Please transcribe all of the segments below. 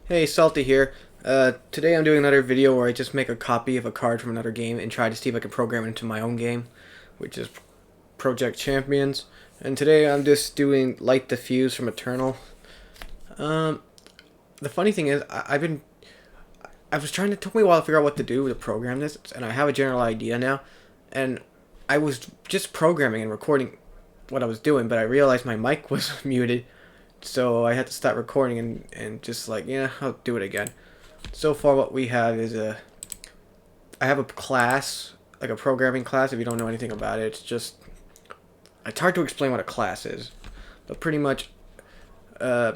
Hey, Salty here. Today I'm doing another video where I just make a copy of a card from another game and try to see if I can program it into my own game, which is Project Champions. And today I'm just doing Light Diffuse from Eternal. Um, the funny thing is, I was trying to, it took me a while to figure out what to do to program this, and I have a general idea now. And I was just programming and recording what I was doing, but I realized my mic was muted, so I had to start recording and just like, yeah, I'll do it again. So far what we have is I have a class, like a programming class. If you don't know anything about it, it's hard to explain what a class is, but pretty much uh,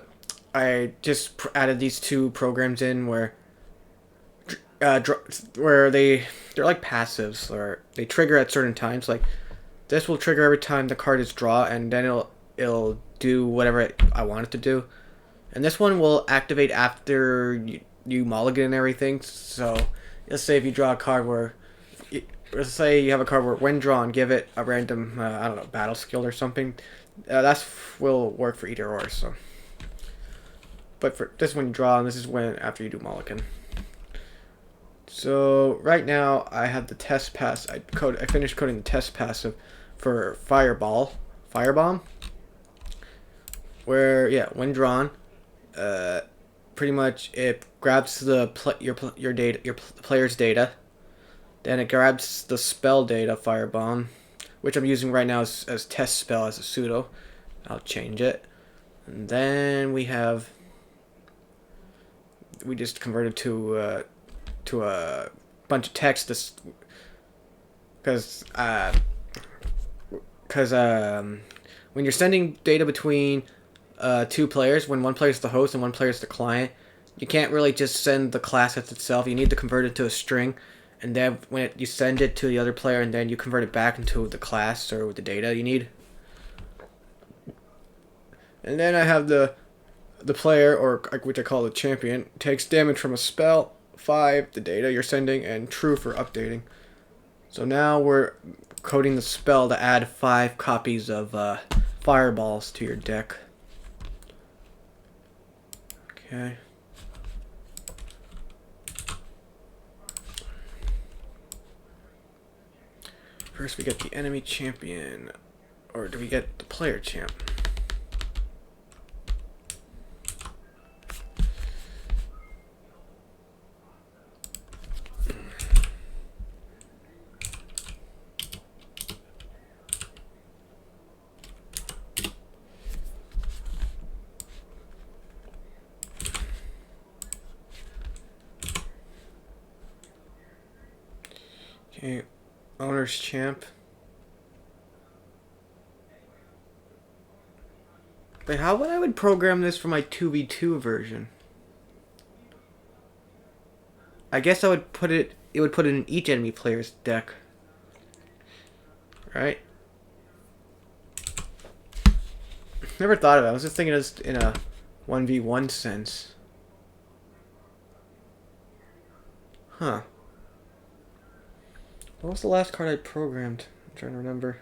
I just added these two programs in where they're like passives, or they trigger at certain times. Like this will trigger every time the card is draw, and then it'll do whatever I want it to do. And this one will activate after you mulligan and everything. So let's say if you draw a card let's say you have a card where when drawn, give it a random, I don't know, battle skill or something. That's will work for either or. So, but for this one you draw, and this is when after you do mulligan. So right now I have the test pass. I finished coding the test passive for Firebomb, where yeah, when drawn, uh, pretty much it grabs your data, your player's data. Then it grabs the spell data, Firebomb, which I'm using right now as test spell as a pseudo. I'll change it. And then we just converted to a bunch of text. This because when you're sending data between two players, when one player is the host and one player is the client, you can't really just send the class as itself. You need to convert it to a string, and then you send it to the other player, and then you convert it back into the class or the data you need. And then I have the player, or which I call the champion, takes damage from a spell, 5 the data you're sending, and true for updating. So now we're coding the spell to add 5 copies of fireballs to your deck. Okay. First we get the enemy champion, or do we get the player champ? Okay, owner's champ. But how would I would program this for my 2v2 version? I guess I would put it would put it in each enemy player's deck. Right? Never thought of it. I was just thinking just in a 1v1 sense. Huh. What was the last card I programmed? I'm trying to remember.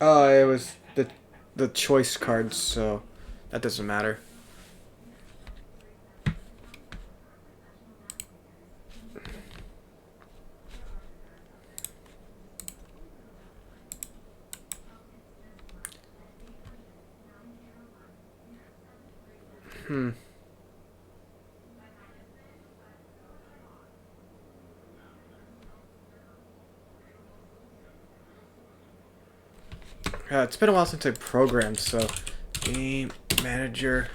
Oh, it was the choice cards, so that doesn't matter. Hmm. It's been a while since I programmed, so game manager.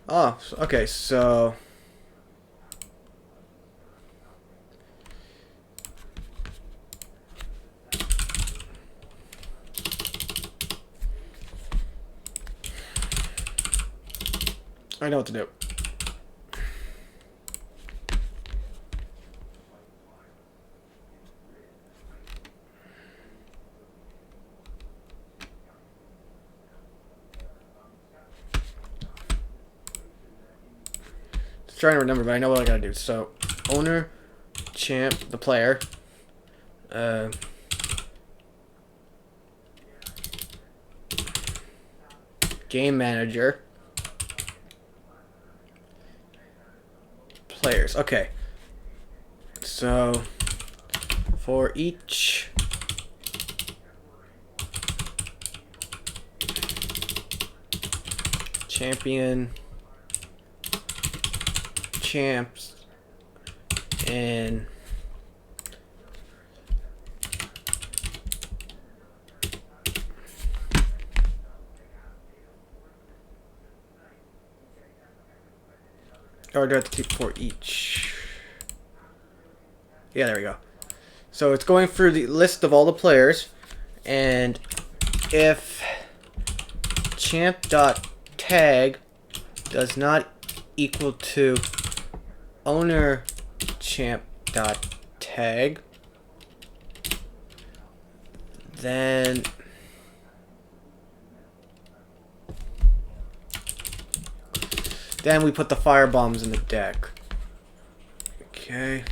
Oh, okay, so I know what to do. trying to remember, but I know what I gotta do. So, owner, champ, the player. Game manager. Players. Okay. So, for each champion, champs, and or do I have to keep for each? Yeah, there we go. So it's going through the list of all the players, and if champ.tag does not equal to owner champ.tag, then we put the fire bombs in the deck. Okay.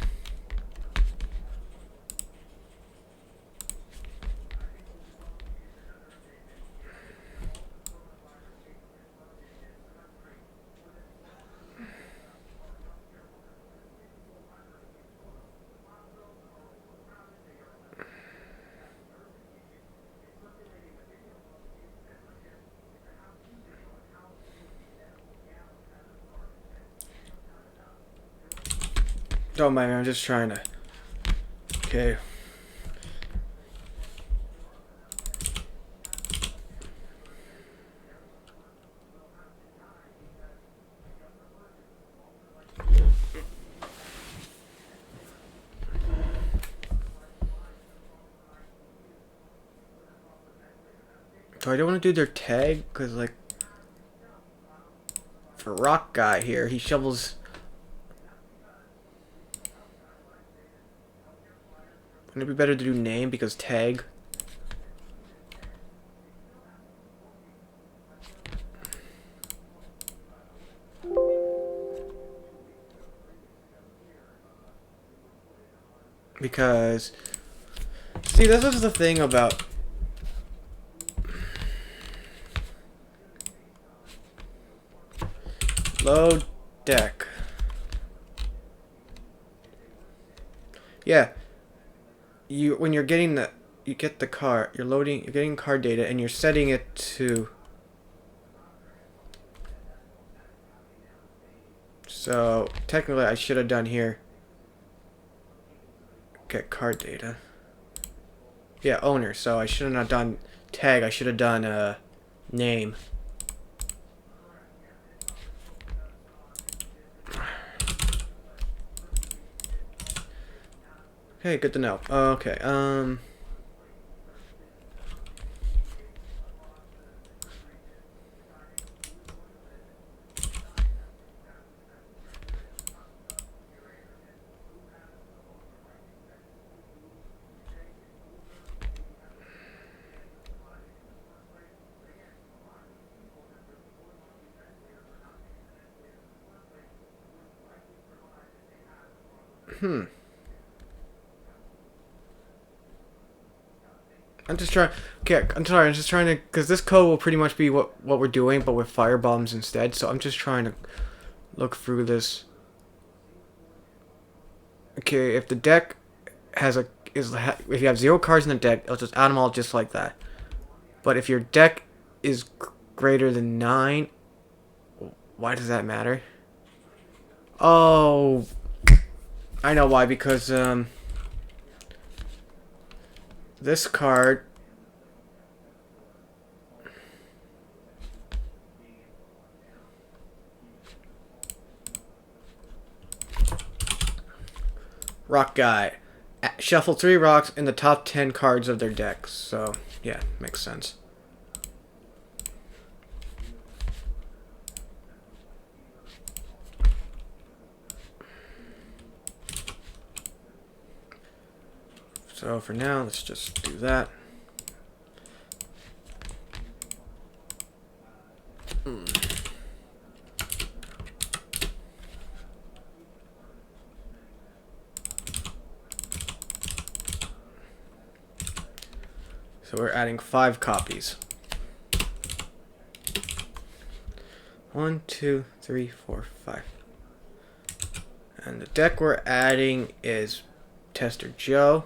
Don't mind me, I'm just trying to. Okay. So I don't want to do their tag because, like, for Rock Guy here, he shovels. Wouldn't it be better to do name because tag? Because, see, this is the thing about load deck. Yeah, when you're getting you get the card, you're getting card data, and you're setting it to. So technically, I should have done here. Get card data. Yeah, owner. So I should have not done tag. I should have done name. Okay, good to know. Okay. I'm just trying. Okay, I'm sorry. I'm just trying to, because this code will pretty much be what we're doing, but with fire bombs instead. So I'm just trying to look through this. Okay, if the deck has if you have 0 cards in the deck, it'll just add them all just like that. But if your deck is greater than 9, why does that matter? Oh, I know why. Because this card. Rock Guy. Shuffle 3 rocks in the top 10 cards of their decks. So, yeah, makes sense. So, for now, let's just do that. So we're adding 5 copies. 1, 2, 3, 4, 5. And the deck we're adding is Tester Joe,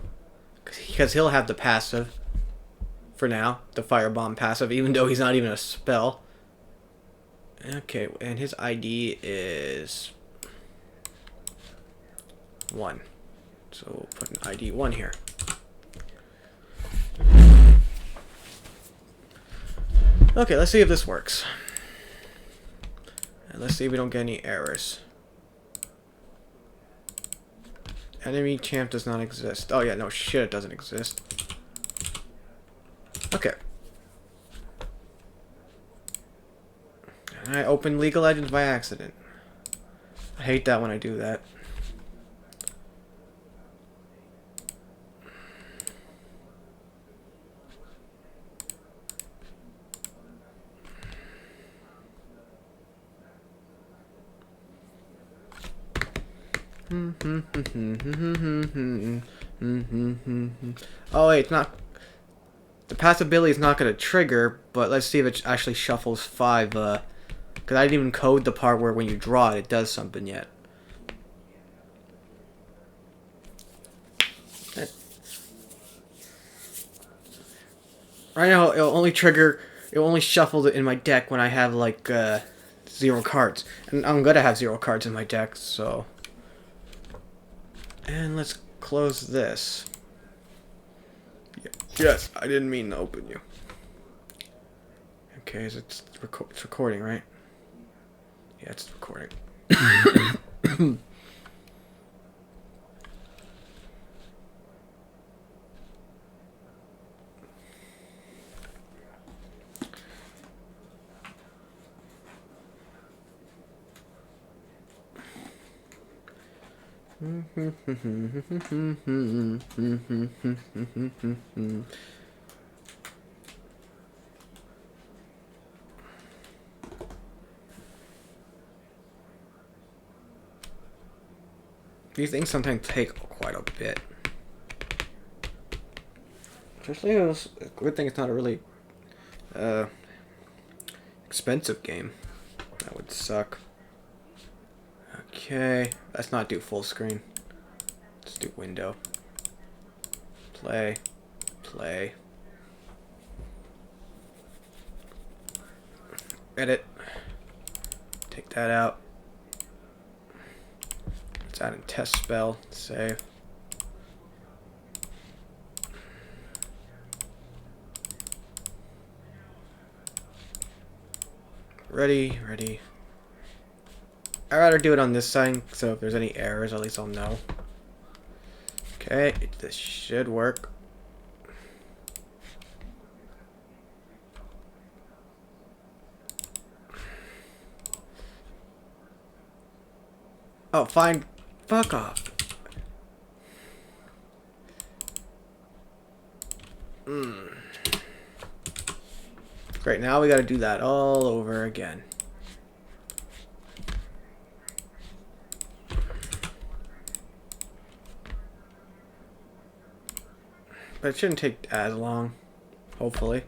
because he'll have the passive for now, the Firebomb passive, even though he's not even a spell. Okay, and his ID is 1. So we'll put an ID 1 here. Okay, let's see if this works. And let's see if we don't get any errors. Enemy champ does not exist. Oh yeah, no shit, it doesn't exist. Okay. And I opened League of Legends by accident. I hate that when I do that. Oh wait, it's not. The passability is not going to trigger, but let's see if it actually shuffles 5. Because I didn't even code the part where when you draw it, it does something yet. Right now, it'll only trigger. It only shuffles it in my deck when I have like 0 cards, and I'm gonna have 0 cards in my deck, so. And let's close this. Yes, I didn't mean to open you. Okay, so it's recording, right? Yeah, it's recording. These things sometimes take quite a bit. Especially it's a good thing it's not a really expensive game. That would suck. Okay, let's not do full screen. Let's do window. Play. Play. Edit. Take that out. Let's add in test spell. Save. Ready, ready. I'd rather do it on this side, so if there's any errors, at least I'll know. Okay, this should work. Oh, fine. Fuck off. Great, now we gotta do that all over again. But it shouldn't take as long, hopefully.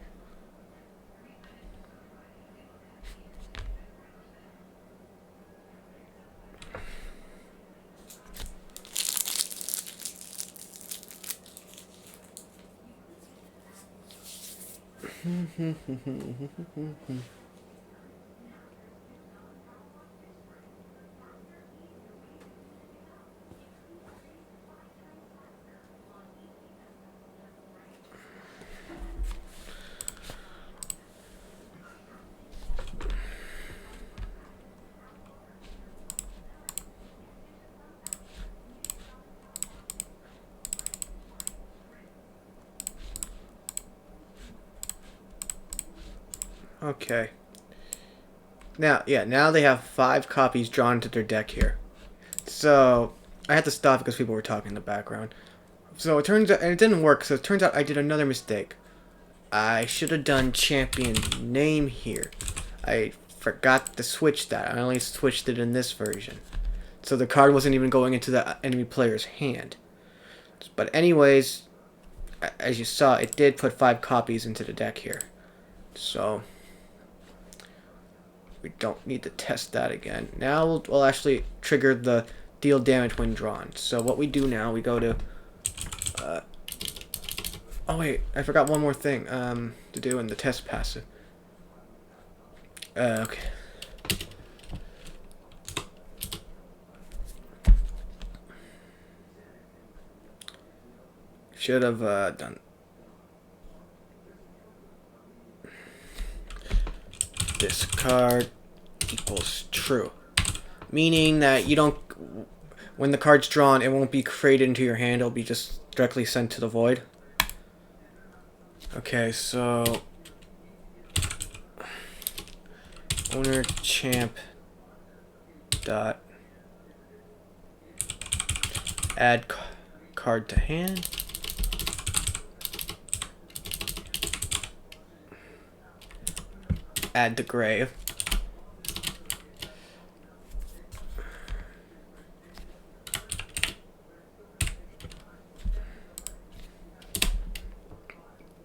Okay. Now they have 5 copies drawn to their deck here. So, I had to stop because people were talking in the background. So it turns out, and it didn't work, so it turns out I did another mistake. I should have done champion name here. I forgot to switch that. I only switched it in this version. So the card wasn't even going into the enemy player's hand. But anyways, as you saw, it did put 5 copies into the deck here. So we don't need to test that again. Now we'll actually trigger the deal damage when drawn. So what we do now, we go to... oh wait, I forgot one more thing to do in the test passive. Okay. Should have done... discard equals true. Meaning that you don't... when the card's drawn, it won't be created into your hand. It'll be just directly sent to the void. Okay, so... owner champ dot add card to hand. Add the grave.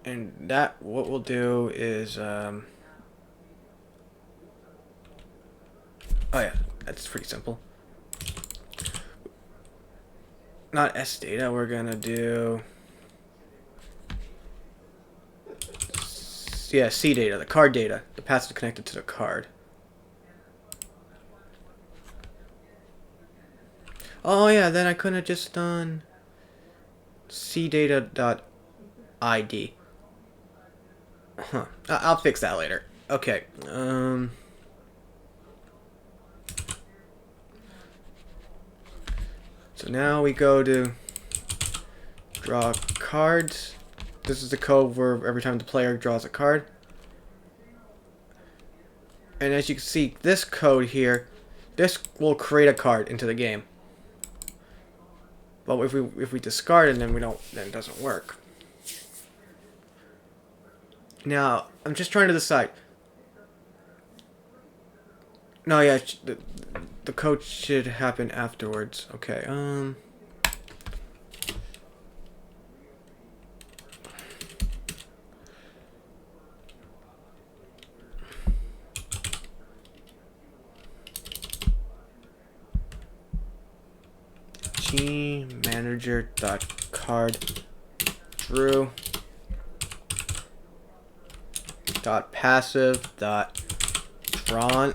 And that, what we'll do is, oh yeah, that's pretty simple. Not S data, we're gonna do, yeah, C data, the card data, the passive connected to the card. Oh yeah, then I couldn't have just done C data dot ID. Huh. I'll fix that later. Okay. So now we go to draw cards. This is the code where every time the player draws a card. And as you can see, this code here, this will create a card into the game. But if we discard it, then it doesn't work. Now, I'm just trying to decide. No, yeah, the code should happen afterwards. Okay, gmanager.card drew dot passive dot drawn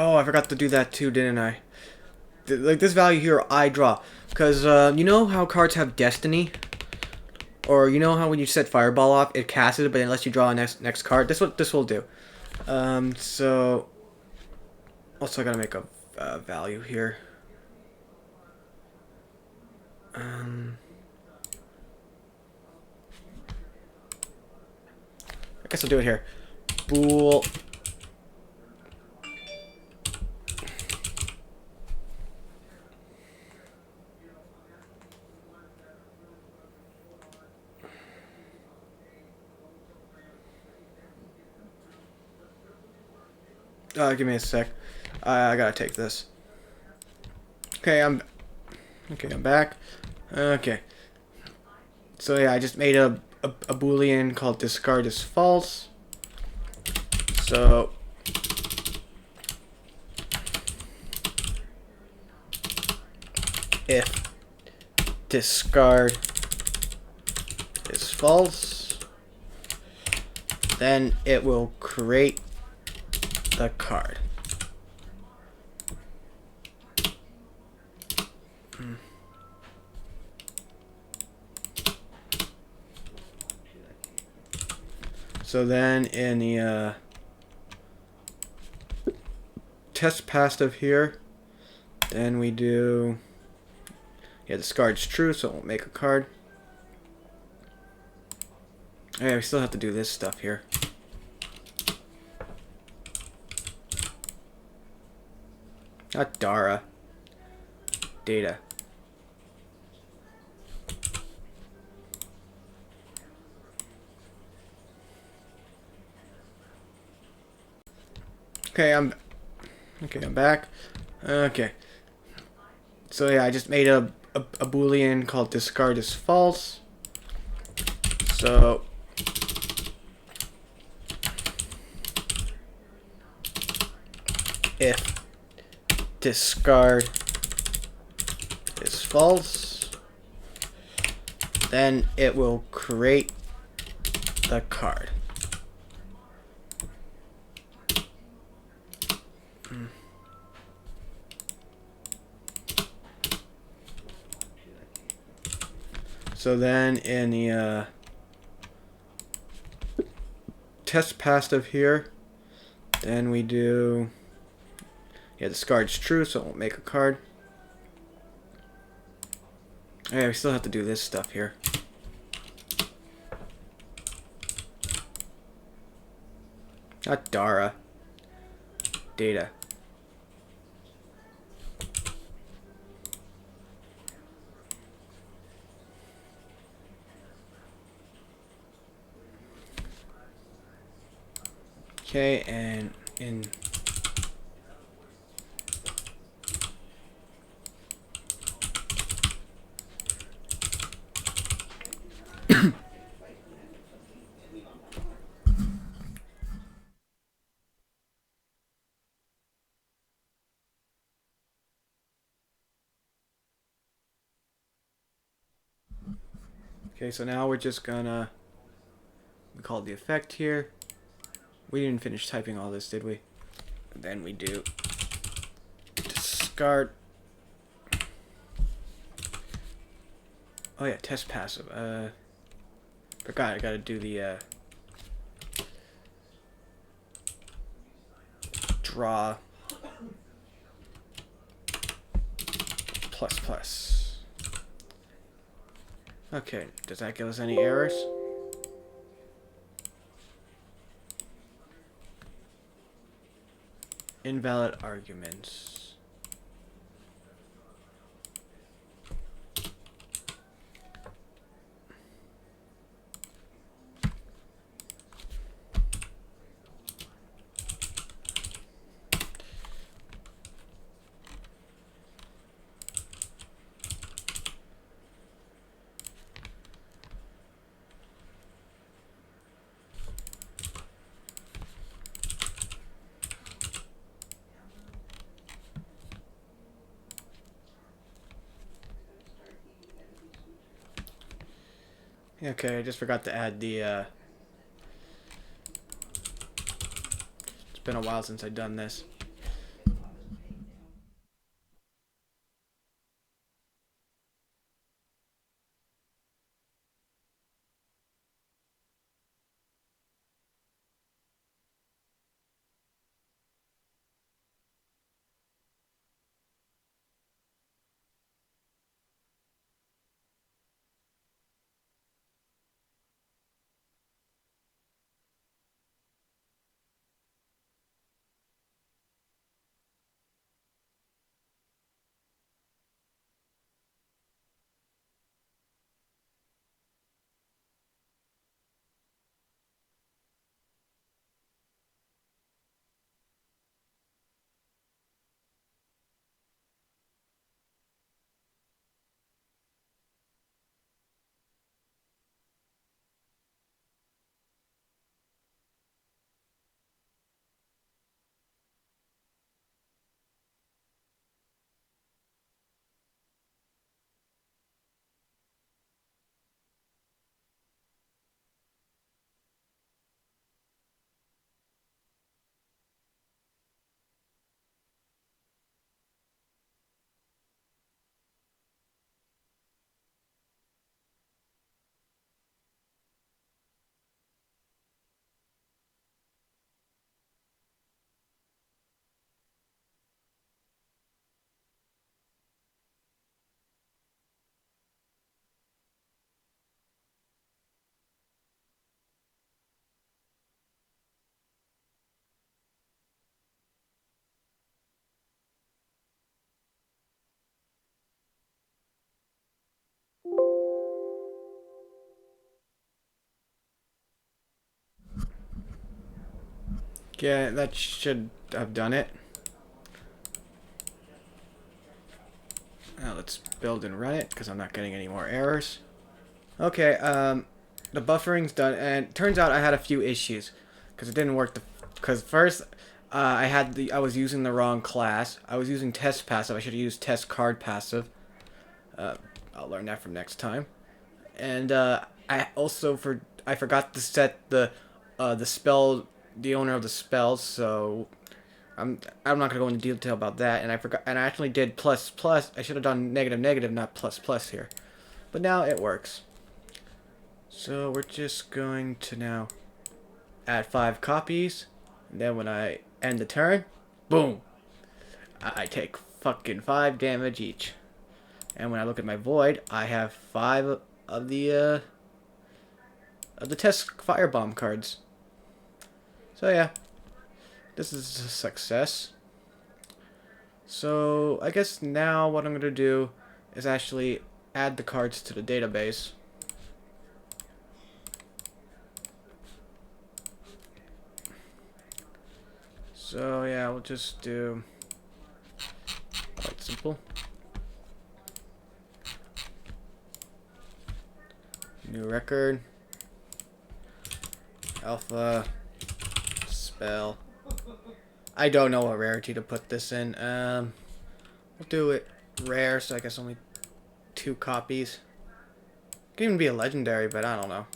Oh, I forgot to do that too, didn't I? Like this value here, I draw. Because, you know how cards have destiny? Or you know how when you set Fireball off, it casts it, but unless you draw a next card? That's what this will do. So... also I gotta make a value here. I guess I'll do it here. Bool... give me a sec. I gotta take this. Okay, I'm back. Okay. So yeah, I just made a boolean called discard is false. So if discard is false, then it will create the card. So then in the test passive here, then we do, yeah, discard's true, so it won't make a card. Yeah, we still have to do this stuff here. Not Dara. Data. Okay, I'm back. Okay. So yeah, I just made a boolean called discard is false. So if discard is false, then it will create the card. So then in the test passive here, then we do, yeah, discard's true, so it won't make a card. Yeah, we still have to do this stuff here. Not Dara. Data. Okay, and in okay, so now we're just gonna, we call the effect here. We didn't finish typing all this, did we? And then we do discard. Oh yeah, test passive. Forgot I gotta do the draw plus plus. Okay, does that give us any errors? Invalid arguments. Okay, I just forgot to add the it's been a while since I've done this. Yeah, that should have done it. Now let's build and run it, because I'm not getting any more errors. Okay, the buffering's done, and turns out I had a few issues, because it didn't work. Because first, I was using the wrong class. I was using test passive. I should have used test card passive. Uh, I'll learn that from next time. And I forgot to set the spell, the owner of the spell, so I'm not gonna go into detail about that. And I forgot, and I actually did plus plus. I should have done negative negative, not plus plus here. But now it works. So we're just going to now add 5 copies, and then when I end the turn, boom, I take fucking 5 damage each. And when I look at my void, I have 5 of the test firebomb cards. So yeah, this is a success. So I guess now what I'm gonna do is actually add the cards to the database. So yeah, we'll just do quite simple. New record. Alpha. Spell. I don't know what rarity to put this in. We'll do it rare, so I guess only 2 copies. Could even be a legendary, but I don't know.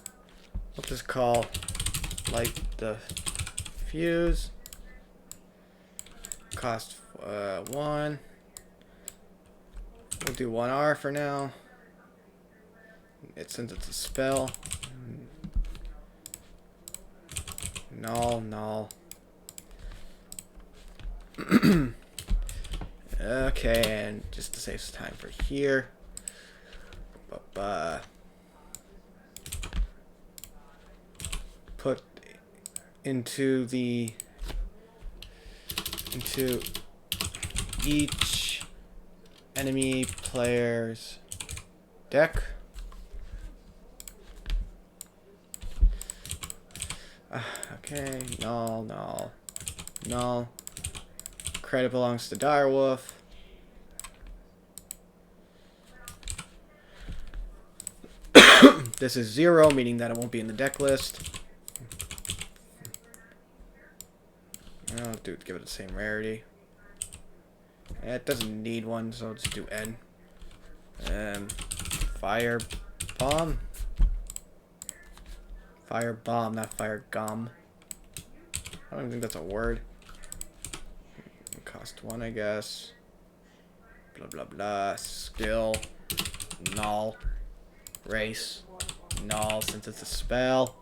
We'll just call Light the Fuse. Cost 1. We'll do 1R for now. Since it's a spell. Null, null. Okay, and just to save some time for here. Put into each enemy player's deck. Okay, null, null, null. Credit belongs to Direwolf. This is 0, meaning that it won't be in the deck list. I'll give it the same rarity. It doesn't need one, so I'll just do N. Fire bomb. Fire bomb, not fire gum. I don't even think that's a word. Cost 1, I guess. Blah blah blah. Skill. Null. Race. Null, since it's a spell.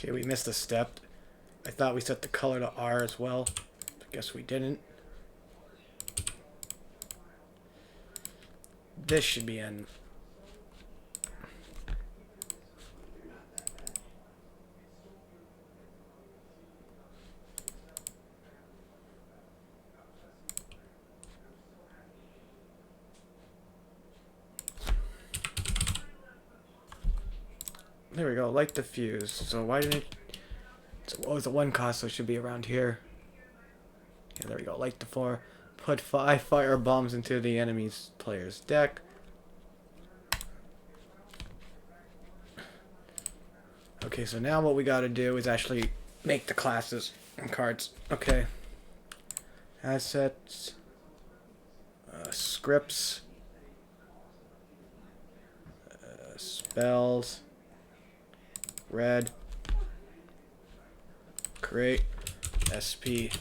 Okay, we missed a step. I thought we set the color to R as well. I guess we didn't. This should be N. There we go. Light the fuse. So why didn't it? So what was the one cost? So it should be around here. Yeah, there we go. Light the four. Put 5 fire bombs into the enemy's player's deck. Okay, so now what we gotta do is actually make the classes and cards. Okay. Assets. Scripts. Spells. Red. Create. SP.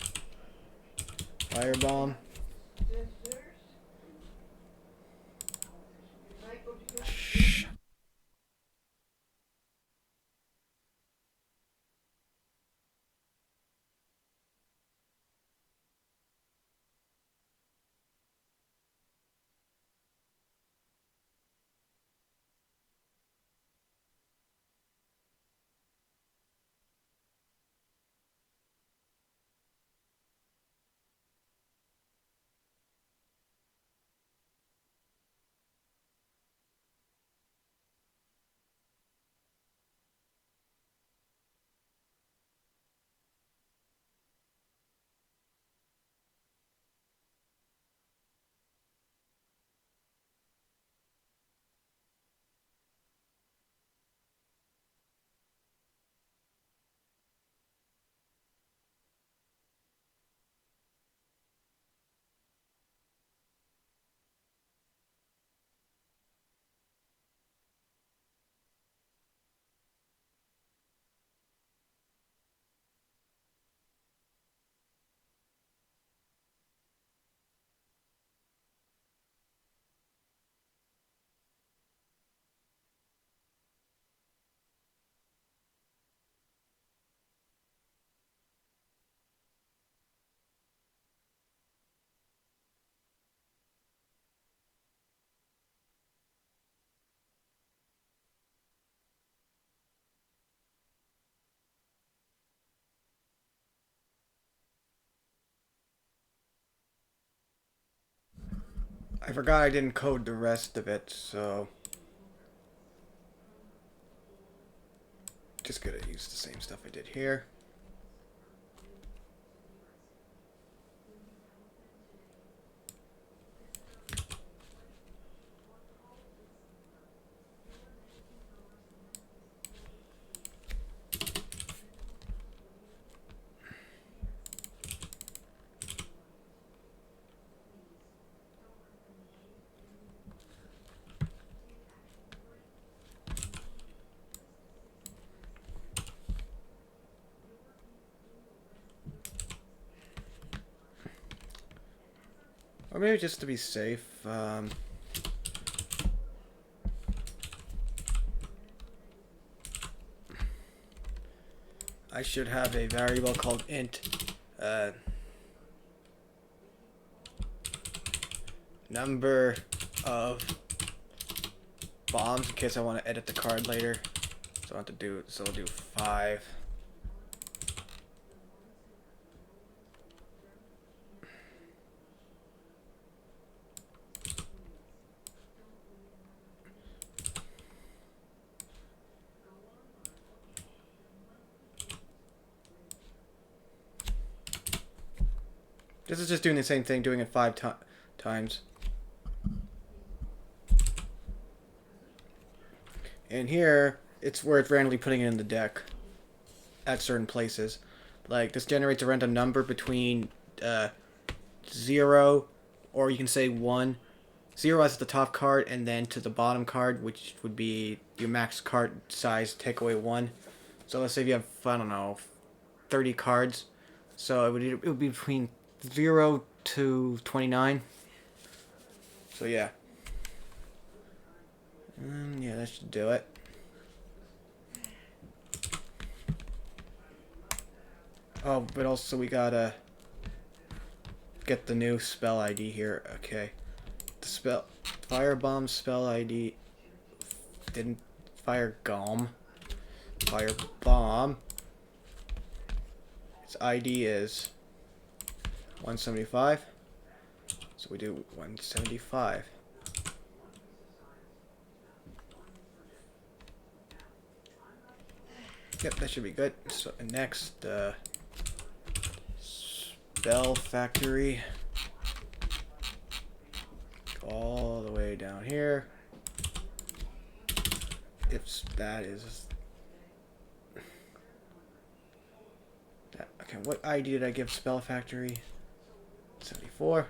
Firebomb. Shh. I forgot I didn't code the rest of it, so just gonna use the same stuff I did here. Or maybe just to be safe, I should have a variable called int number of bombs in case I want to edit the card later. So I have to do, so I'll do 5. This is just doing the same thing, doing it 5 times. And here, it's where it's randomly putting it in the deck at certain places. Like, this generates a random number between 0, or you can say 1. 0 as the top card, and then to the bottom card, which would be your max card size, take away 1. So let's say if you have, I don't know, 30 cards. So it would be between 0 to 29. So yeah. Yeah, that should do it. Oh, but also we gotta get the new spell ID here. Okay. The Firebomb spell ID didn't fire Gom. Firebomb. Its ID is 175. So we do 175. Yep, that should be good. So next, Spell Factory. Go all the way down here. If that is that, okay, what ID did I give Spell Factory? 74.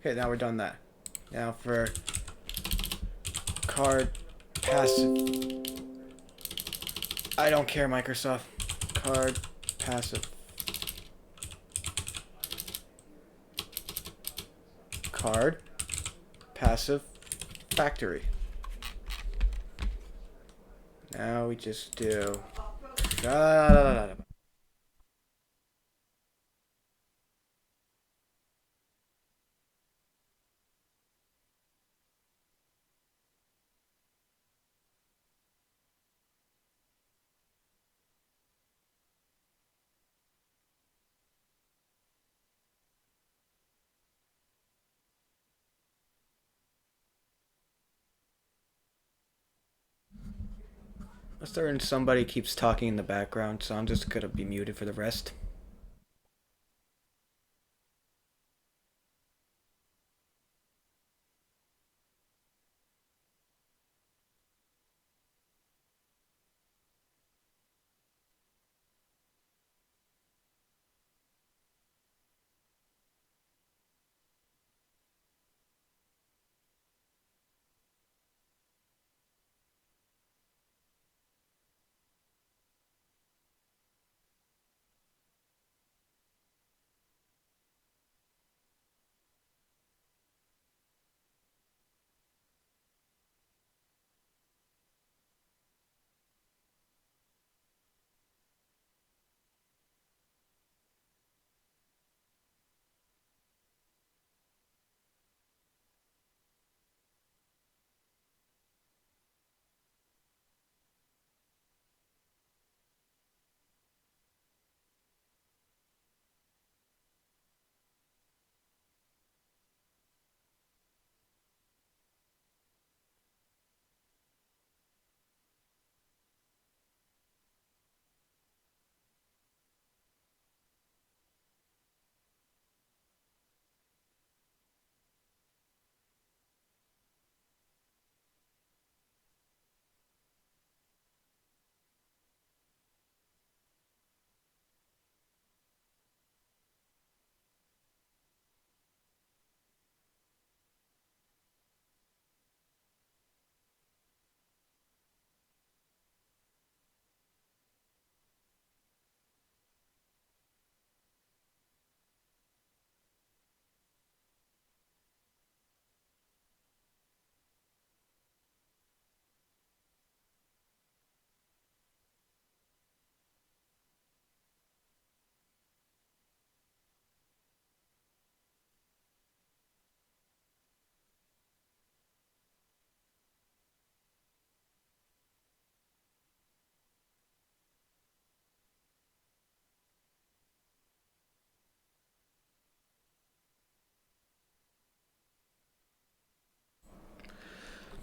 Okay, now we're done that. Now for card passive. I don't care, Microsoft. Card passive. Card passive factory. Now we just do. Unless somebody keeps talking in the background, so I'm just gonna be muted for the rest.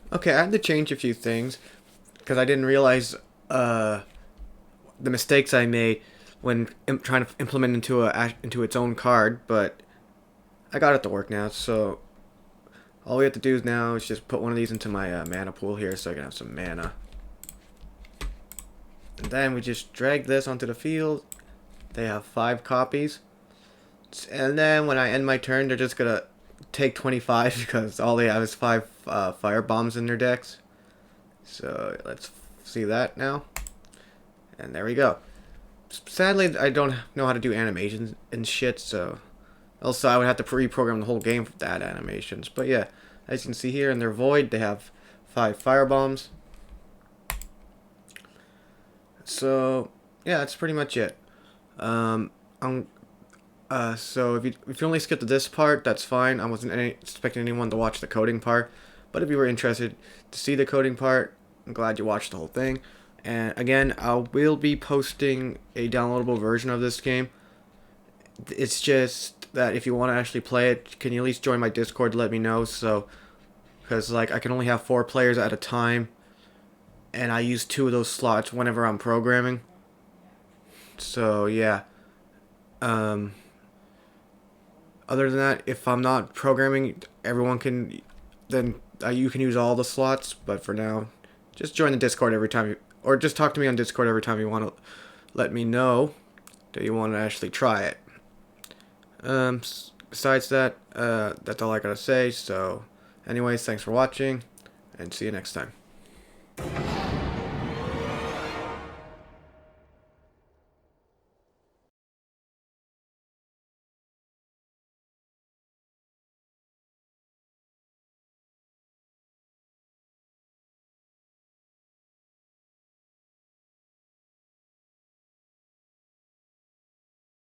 Okay, I had to change a few things because I didn't realize uh, the mistakes I made when trying to implement into its own card, but I got it to work now. So all we have to do now is just put one of these into my mana pool here, so I can have some mana. And then we just drag this onto the field. They have 5 copies, and then when I end my turn, they're just gonna take 25 because all they have is 5 fire bombs in their decks. So let's see that now. And there we go. Sadly, I don't know how to do animations and shit, so also I would have to reprogram the whole game for that animations. But yeah, as you can see here in their void, they have 5 fire bombs. So yeah, that's pretty much it. Um, so if you only skipped to this part, that's fine. I wasn't expecting anyone to watch the coding part, but if you were interested to see the coding part, I'm glad you watched the whole thing. And again, I will be posting a downloadable version of this game. It's just that if you want to actually play it, can you at least join my Discord to let me know? So, because like I can only have 4 players at a time, and I use 2 of those slots whenever I'm programming. So yeah. Um, Other than that, if I'm not programming, everyone can then you can use all the slots. But for now, just join the Discord every time or just talk to me on Discord every time you want to let me know that you want to actually try it. Besides that, that's all I gotta say. So, anyways, thanks for watching, and see you next time.